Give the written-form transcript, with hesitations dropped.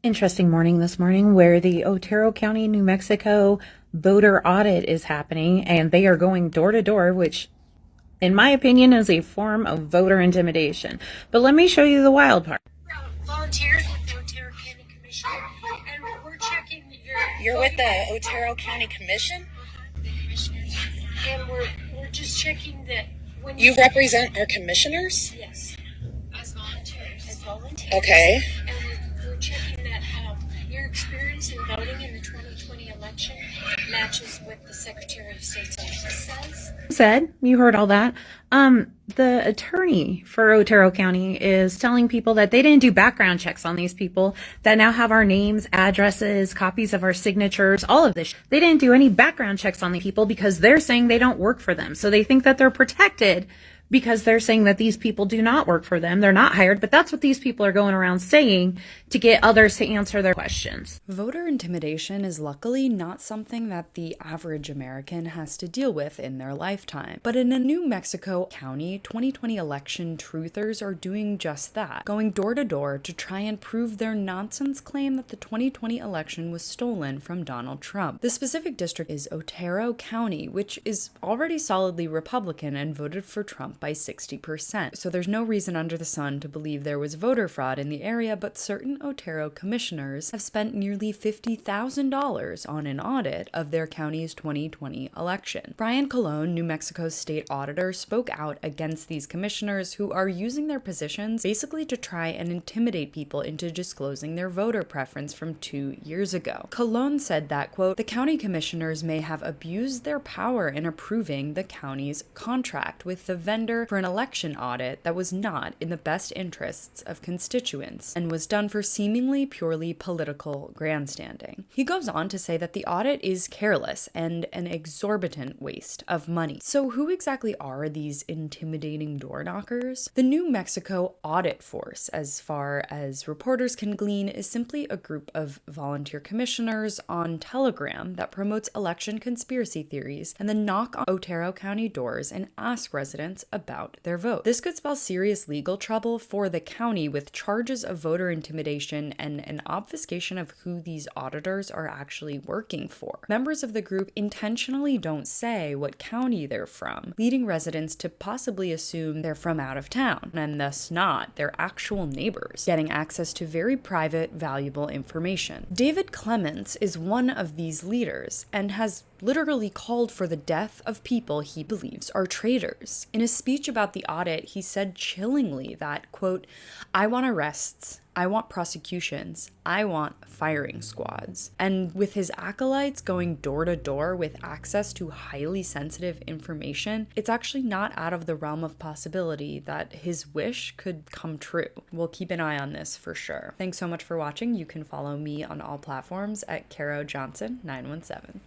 Interesting morning this morning where the Otero County, New Mexico voter audit is happening, and they are going door to door, which in my opinion is a form of voter intimidation. But let me show you the wild part. Volunteers with the Otero County Commission, and we're checking You're with the Otero County Commission? the commissioners, and we're just checking that when You represent our commissioners? yes, as volunteers. Okay. And we're checking that your experience in voting in the 2020 election matches what the Secretary of State's office says. You heard all that. The attorney for Otero County is telling people that they didn't do background checks on these people that now have our names, addresses, copies of our signatures, all of this. They didn't do any background checks on the people because they're saying they don't work for them. So they think that they're protected because they're saying that these people do not work for them. They're not hired, but that's what these people are going around saying to get others to answer their questions. Voter intimidation is luckily not something that the average American has to deal with in their lifetime. But in a New Mexico County 2020 election, truthers are doing just that, going door to door to try and prove their nonsense claim that the 2020 election was stolen from Donald Trump. The specific district is Otero County, which is already solidly Republican and voted for Trump by 60%. So there's no reason under the sun to believe there was voter fraud in the area, but certain Otero commissioners have spent nearly $50,000 on an audit of their county's 2020 election. Brian Colon, New Mexico's state auditor, spoke out against these commissioners who are using their positions basically to try and intimidate people into disclosing their voter preference from 2 years ago. Colon said that, quote, "The county commissioners may have abused their power in approving the county's contract with the vendor for an election audit that was not in the best interests of constituents and was done for seemingly purely political grandstanding." He goes on to say that the audit is careless and an exorbitant waste of money. So who exactly are these intimidating door knockers? The New Mexico Audit Force, as far as reporters can glean, is simply a group of volunteer commissioners on Telegram that promotes election conspiracy theories and then knock on Otero County doors and ask residents about their vote. This could spell serious legal trouble for the county, with charges of voter intimidation and an obfuscation of who these auditors are actually working for. Members of the group intentionally don't say what county they're from, leading residents to possibly assume they're from out of town, and thus not their actual neighbors, getting access to very private, valuable information. David Clements is one of these leaders and has literally called for the death of people he believes are traitors. In a speech about the audit, he said chillingly that, quote, "I want arrests, I want prosecutions, I want firing squads." And with his acolytes going door to door with access to highly sensitive information, it's actually not out of the realm of possibility that his wish could come true. We'll keep an eye on this for sure. Thanks so much for watching. You can follow me on all platforms at Caro Johnson 917.